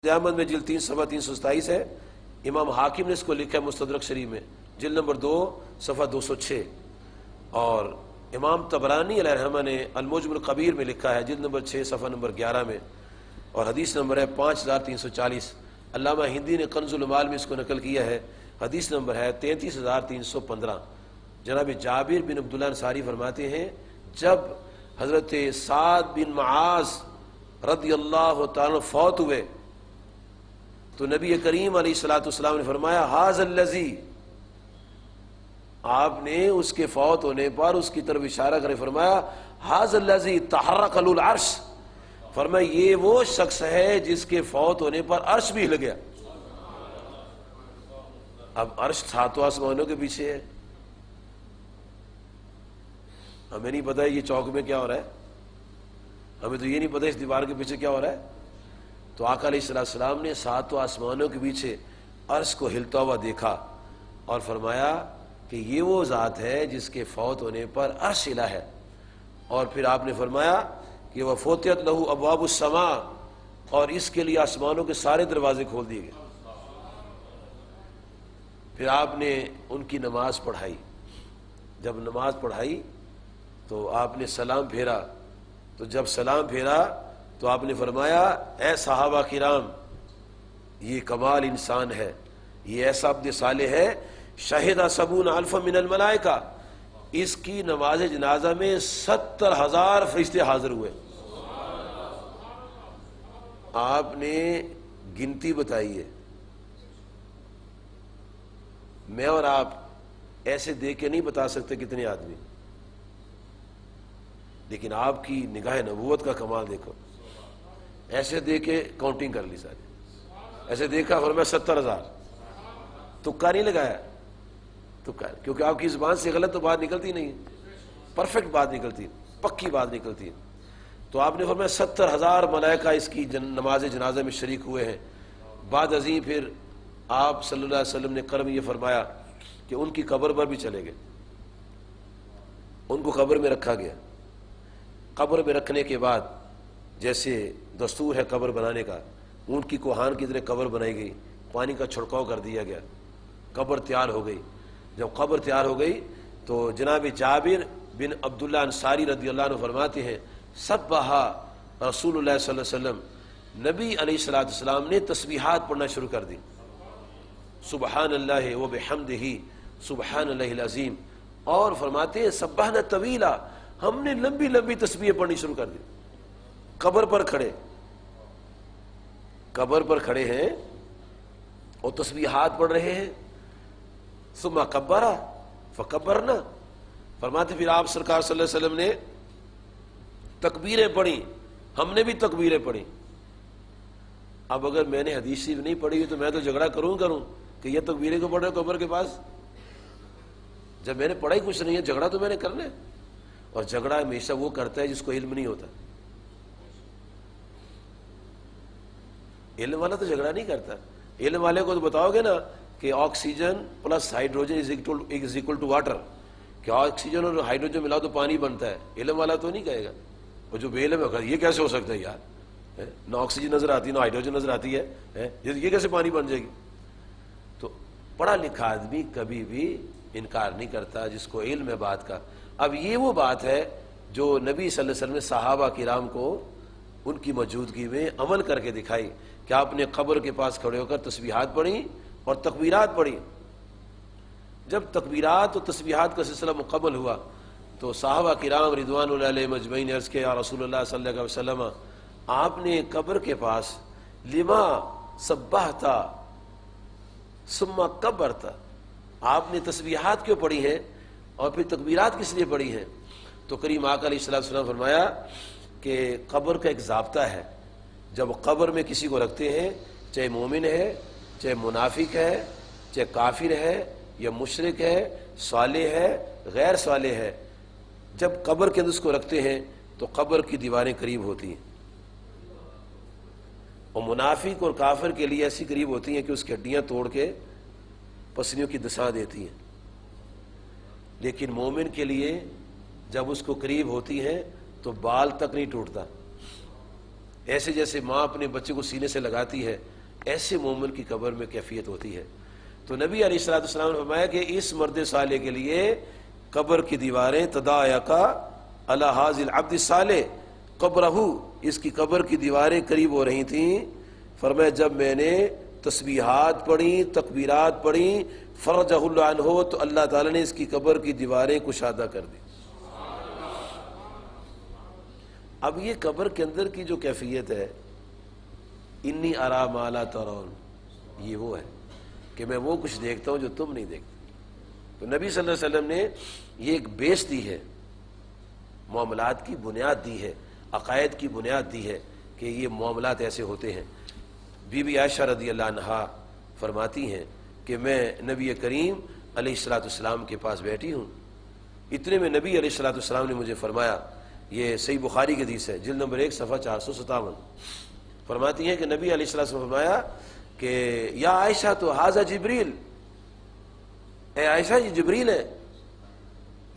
احمد میں جلد 3 صفحہ 327 ہے، امام حاکم نے اس کو لکھا ہے مستدرک شریف میں جلد نمبر 2 صفحہ 206، اور امام طبرانی علیہ الرحمہ نے المعجم الکبیر میں لکھا ہے جلد نمبر 6 صفحہ نمبر 11 میں، اور حدیث نمبر ہے 5340۔ علامہ ہندی نے کنز المال میں اس کو نقل کیا ہے، حدیث نمبر ہے 33315۔ جناب جابر بن عبداللہ انصاری فرماتے ہیں جب حضرت سعد بن معاذ رضی اللہ تعالیٰ عنہ فوت ہوئے تو نبی کریم علیہ الصلوۃ والسلام نے فرمایا ھذا الذی، آپ نے اس کے فوت ہونے پر اس کی طرف اشارہ کرے فرمایا ھذا الذی تحرک له العرش، فرمایا یہ وہ شخص ہے جس کے فوت ہونے پر عرش بھی ہل گیا۔ اب عرش ساتوں آسمانوں کے پیچھے ہے، ہمیں نہیں پتہ یہ چوک میں کیا ہو رہا ہے، ہمیں تو یہ نہیں پتہ اس دیوار کے پیچھے کیا ہو رہا ہے۔ تو آقا علیہ السلام نے ساتوں آسمانوں کے پیچھے عرش کو ہلتا ہوا دیکھا اور فرمایا کہ یہ وہ ذات ہے جس کے فوت ہونے پر عرش ہلا ہے، اور پھر آپ نے فرمایا کہ وہ فوتیت لہو ابواب السماء، اور اس کے لیے آسمانوں کے سارے دروازے کھول دیے گئے۔ پھر آپ نے ان کی نماز پڑھائی، جب نماز پڑھائی تو آپ نے سلام پھیرا، تو جب سلام پھیرا تو آپ نے فرمایا اے صحابہ کرام، یہ کمال انسان ہے، یہ ایسا عبد صالح ہے، شہد 70,000 من الملائکہ، اس کی نماز جنازہ میں 70,000 فرشتے حاضر ہوئے۔ آپ نے گنتی بتائی ہے، میں اور آپ ایسے دیکھ کے نہیں بتا سکتے کتنے آدمی، لیکن آپ کی نگاہ نبوت کا کمال دیکھو، ایسے دیکھ کے کاؤنٹنگ کر لی ساری، ایسے دیکھا اور میں 70,000، تکا نہیں لگایا، تکا، کیونکہ آپ کی زبان سے غلط تو بات نکلتی نہیں، پرفیکٹ بات نکلتی، پکی بات نکلتی۔ تو آپ نے فرمایا 70,000 ملائکہ اس کی نماز جنازہ میں شریک ہوئے ہیں۔ بعد ازیں پھر آپ صلی اللہ علیہ وسلم نے کرم یہ فرمایا کہ ان کی قبر پر بھی چلے گئے، ان کو قبر میں رکھا گیا۔ قبر میں رکھنے کے بعد جیسے دستور ہے قبر بنانے کا، اونٹ کی کوہان کی طرح قبر بنائی گئی، پانی کا چھڑکاؤ کر دیا گیا، قبر تیار ہو گئی۔ جب قبر تیار ہو گئی تو جناب جابر بن عبداللہ انصاری رضی اللہ عنہ فرماتے ہیں سبح رسول اللہ صلی اللہ علیہ وسلم، نبی علیہ السلام نے تسبیحات پڑھنا شروع کر دی، سبحان اللہ و بحمدہ سبحان اللہ العظیم، اور فرماتے ہیں سبحنا طویلا، ہم نے لمبی لمبی تسبیح پڑھنی شروع کر دی۔ قبر پر کھڑے، قبر پر کھڑے ہیں اور تسبیحات پڑھ رہے ہیں۔ ثم کبر فکبرنا، فرماتے پھر آپ سرکار صلی اللہ علیہ وسلم نے تکبیریں پڑھی، ہم نے بھی تکبیریں پڑھی۔ اب اگر میں نے حدیث شریف نہیں پڑھی تو میں تو جھگڑا کروں کہ یہ تکبیریں کو پڑھ رہے قبر کے پاس، جب میں نے پڑھا ہی کچھ نہیں ہے، جھگڑا تو میں نے کرنا ہے۔ اور جھگڑا ہمیشہ وہ کرتا ہے جس کو علم نہیں ہوتا، علم والا تو جھگڑا نہیں کرتا۔ علم والے کو تو بتاؤ گے نا کہ oxygen plus hydrogen is equal to water, کہ آکسیجن اور ہائیڈروجن ملاؤ تو پانی بنتا ہے، علم والا تو نہیں کہے گا۔ اور جو بے علم ہے یہ کیسے ہو سکتا ہے یار، نہ آکسیجن نظر آتی نہ ہائیڈروجن نظر آتی ہے، یہ کیسے پانی بن جائے گی؟ تو پڑھا لکھا آدمی کبھی بھی انکار نہیں کرتا جس کو علم ہے بات کا۔ اب یہ وہ بات ہے جو نبی صلی اللہ علیہ وسلم نے صحابہ کرام کو ان کی موجودگی میں عمل کر کے دکھائی کہ آپ نے قبر کے پاس کھڑے ہو کر تسبیحات پڑھی اور تکبیرات پڑھی۔ جب تکبیرات اور تسبیحات کا سلسلہ مکمل ہوا تو صحابہ کرام رضوان اللہ علیہم اجمعین عرض کیا یا رسول اللہ صلی اللہ علیہ وسلم، آپ نے قبر کے پاس لما سبحت ثم کبرت، آپ نے تسبیحات کیوں پڑھی ہیں اور پھر تکبیرات کس لیے پڑھی ہیں؟ تو کریم آقا علیہ السلام فرمایا کہ قبر کا ایک ضابطہ ہے، جب قبر میں کسی کو رکھتے ہیں، چاہے مومن ہے، چاہے منافق ہے، چاہے کافر ہے یا مشرک ہے، صالح ہے غیر صالح ہے، جب قبر کے اندر اس کو رکھتے ہیں تو قبر کی دیواریں قریب ہوتی ہیں، اور منافق اور کافر کے لیے ایسی قریب ہوتی ہیں کہ اس کی ہڈیاں توڑ کے پسلیوں کی دسا دیتی ہیں، لیکن مومن کے لیے جب اس کو قریب ہوتی ہیں تو بال تک نہیں ٹوٹتا، ایسے جیسے ماں اپنے بچے کو سینے سے لگاتی ہے ایسے مومن کی قبر میں کیفیت ہوتی ہے۔ تو نبی علیہ الصلوۃ والسلام نے فرمایا کہ اس مرد صالح کے لیے قبر کی دیواریں تضایقا علی ھذا العبد الصالح قبرہ، اس کی قبر کی دیواریں قریب ہو رہی تھیں۔ فرمایا جب میں نے تسبیحات پڑھی، تکبیرات پڑھی، فرجہ اللہ عنہ، تو اللہ تعالیٰ نے اس کی قبر کی دیواریں کشادہ کر دی۔ اب یہ قبر کے اندر کی جو کیفیت ہے، انی ارا ما لا ترون، یہ وہ ہے کہ میں وہ کچھ دیکھتا ہوں جو تم نہیں دیکھتے۔ تو نبی صلی اللہ علیہ وسلم نے یہ ایک بیس دی ہے، معاملات کی بنیاد دی ہے، عقائد کی بنیاد دی ہے کہ یہ معاملات ایسے ہوتے ہیں۔ بی بی عائشہ رضی اللہ عنہا فرماتی ہیں کہ میں نبی کریم علیہ الصلوۃ والسلام کے پاس بیٹھی ہوں، اتنے میں نبی علیہ الصلوۃ والسلام نے مجھے فرمایا، یہ صحیح بخاری کی حدیث ہے، جلد نمبر 1 صفحہ 457، فرماتی ہیں کہ نبی علیہ الصلوۃ والسلام نے فرمایا کہ یا عائشہ تو ھذا جبریل، اے عائشہ یہ جبریل ہے،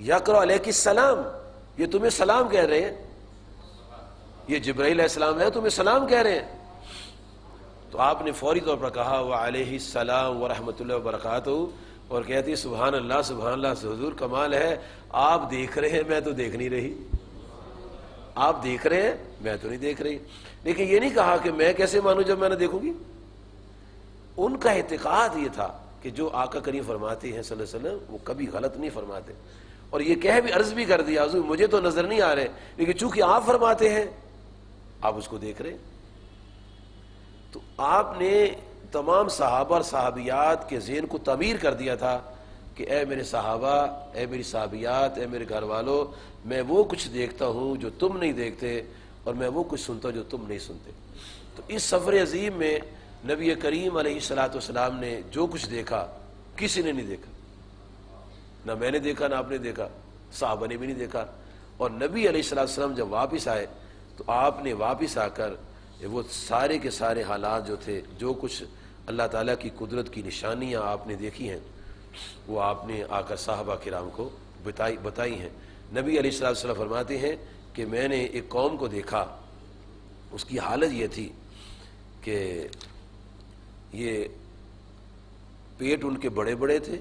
یقرأ علیک السلام، یہ تمہیں سلام کہہ رہے ہیں، یہ جبرائیل علیہ السلام ہے تمہیں سلام کہہ رہے ہیں۔ تو آپ نے فوری طور پر کہا وعلیہ السلام ورحمۃ اللہ وبرکاتہ، اور کہتی سبحان اللہ سے حضور کمال ہے، آپ دیکھ رہے ہیں میں تو دیکھ نہیں رہی، آپ دیکھ رہے ہیں میں تو نہیں دیکھ رہی۔ لیکن یہ نہیں کہا کہ میں کیسے مانوں جب میں نہ دیکھوں گی۔ ان کا اعتقاد یہ تھا کہ جو آقا کریم فرماتے ہیں صلی اللہ علیہ وسلم وہ کبھی غلط نہیں فرماتے، اور یہ کہہ بھی عرض بھی کر دیا حضور مجھے تو نظر نہیں آ رہے، لیکن چونکہ آپ فرماتے ہیں آپ اس کو دیکھ رہے ہیں۔ تو آپ نے تمام صحابہ اور صحابیات کے ذہن کو تعمیر کر دیا تھا کہ اے میرے صحابہ، اے میری صحابیات، اے میرے گھر والوں، میں وہ کچھ دیکھتا ہوں جو تم نہیں دیکھتے، اور میں وہ کچھ سنتا ہوں جو تم نہیں سنتے۔ تو اس سفر عظیم میں نبی کریم علیہ الصلوۃ والسلام نے جو کچھ دیکھا کسی نے نہیں دیکھا، نہ میں نے دیکھا نہ آپ نے دیکھا، صحابہ نے بھی نہیں دیکھا۔ اور نبی علیہ الصلوۃ والسلام جب واپس آئے تو آپ نے واپس آ کر وہ سارے کے سارے حالات جو تھے، جو کچھ اللہ تعالیٰ کی قدرت کی نشانیاں آپ نے دیکھی ہیں، وہ آپ نے آ کر صحابہ کرام کو بتائی ہیں۔ نبی علیہ الصلوۃ والسلام فرماتے ہیں کہ میں نے ایک قوم کو دیکھا، اس کی حالت یہ تھی کہ یہ پیٹ ان کے بڑے بڑے تھے،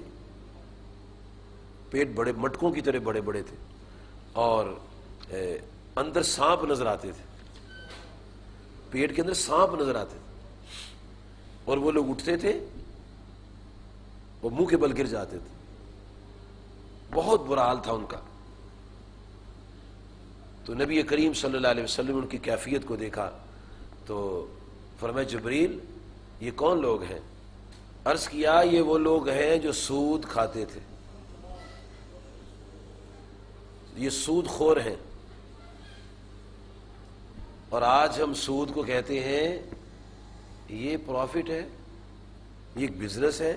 پیٹ بڑے مٹکوں کی طرح بڑے بڑے تھے، اور اندر سانپ نظر آتے تھے، پیٹ کے اندر سانپ نظر آتے تھے، اور وہ لوگ اٹھتے تھے وہ منہ کے بل گر جاتے تھے، بہت برا حال تھا ان کا۔ تو نبی کریم صلی اللہ علیہ وسلم ان کی کیفیت کو دیکھا تو فرمایا جبریل یہ کون لوگ ہیں؟ عرض کیا یہ وہ لوگ ہیں جو سود کھاتے تھے، یہ سود خور ہیں، اور آج ہم سود کو کہتے ہیں یہ پروفٹ ہے، یہ ایک بزنس ہے،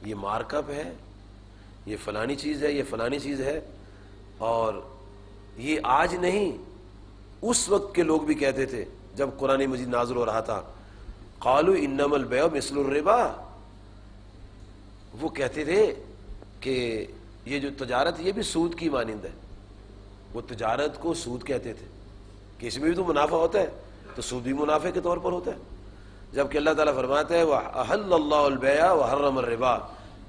یہ مارک اپ ہے، یہ فلانی چیز ہے، یہ فلانی چیز ہے۔ اور یہ آج نہیں، اس وقت کے لوگ بھی کہتے تھے جب قرآن مجید نازل ہو رہا تھا، قالوا انما البیع مثل الربا، وہ کہتے تھے کہ یہ جو تجارت یہ بھی سود کی مانند ہے، وہ تجارت کو سود کہتے تھے کہ اس میں بھی تو منافع ہوتا ہے، تو سود بھی منافع کے طور پر ہوتا ہے، جبکہ اللہ تعالیٰ فرماتا ہے وَأَحَلَّ اللَّهُ الْبَيْعَ وَحَرَّمَ الرِّبَا،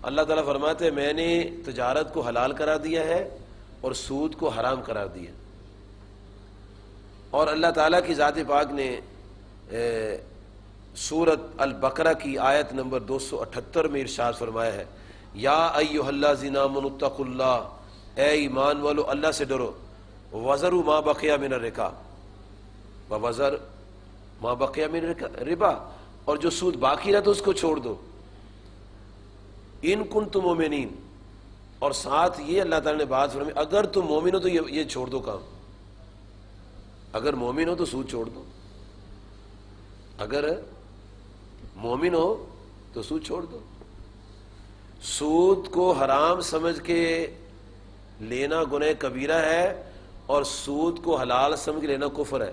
اللہ تعالیٰ فرماتے ہیں میں نے تجارت کو حلال قرار دیا ہے اور سود کو حرام قرار دیا۔ اور اللہ تعالیٰ کی ذات پاک نے سورۃ البقرہ کی آیت نمبر 278 میں ارشاد فرمایا ہے یا ایھا الذین آمنوا اتقوا اللہ، اے ایمان والو اللہ سے ڈرو، وذروا ما بقی من الربا، وذر ما بقی من الربا، اور جو سود باقی رہا تو اس کو چھوڑ دو، ان کنتم مومنین، اور ساتھ یہ اللہ تعالیٰ نے بات فرمائی اگر تم مومن ہو تو یہ چھوڑ دو کام، اگر مومن ہو تو سود چھوڑ دو، اگر مومن ہو تو سود چھوڑ دو۔ سود کو حرام سمجھ کے لینا گناہ کبیرہ ہے، اور سود کو حلال سمجھ کے لینا کفر ہے۔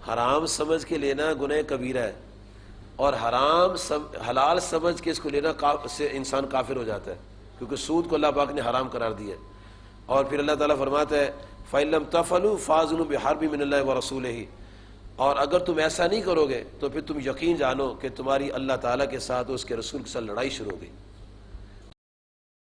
حرام سمجھ کے لینا گناہ کبیرہ ہے، اور حلال سمجھ کے اس کو لینا سے انسان کافر ہو جاتا ہے، کیونکہ سود کو اللہ پاک نے حرام قرار دیا ہے۔ اور پھر اللہ تعالیٰ فرماتا ہے فَإِن لَّمْ تَفْعَلُوا فَأْذَنُوا بِحَرْبٍ مِّنَ اللَّهِ وَرَسُولِهِ، اور اگر تم ایسا نہیں کرو گے تو پھر تم یقین جانو کہ تمہاری اللہ تعالیٰ کے ساتھ اور اس کے رسول کے ساتھ لڑائی شروع ہو گئی.